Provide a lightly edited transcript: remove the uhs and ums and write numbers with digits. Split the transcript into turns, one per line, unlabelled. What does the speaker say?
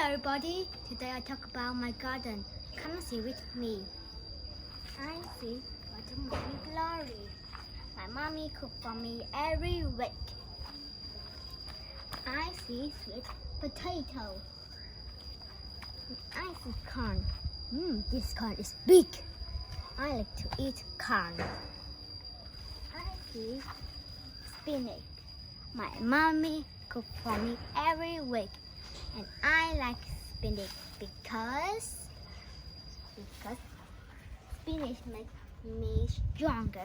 everybody, today I talk about my garden. Come and see with me. I see what a mommy glory. My mommy cook for me every week. I see sweet potato. I see corn. This corn is big. I like to eat corn. I see spinach. My mommy cook for me every week. And I like spinach because spinach makes me stronger.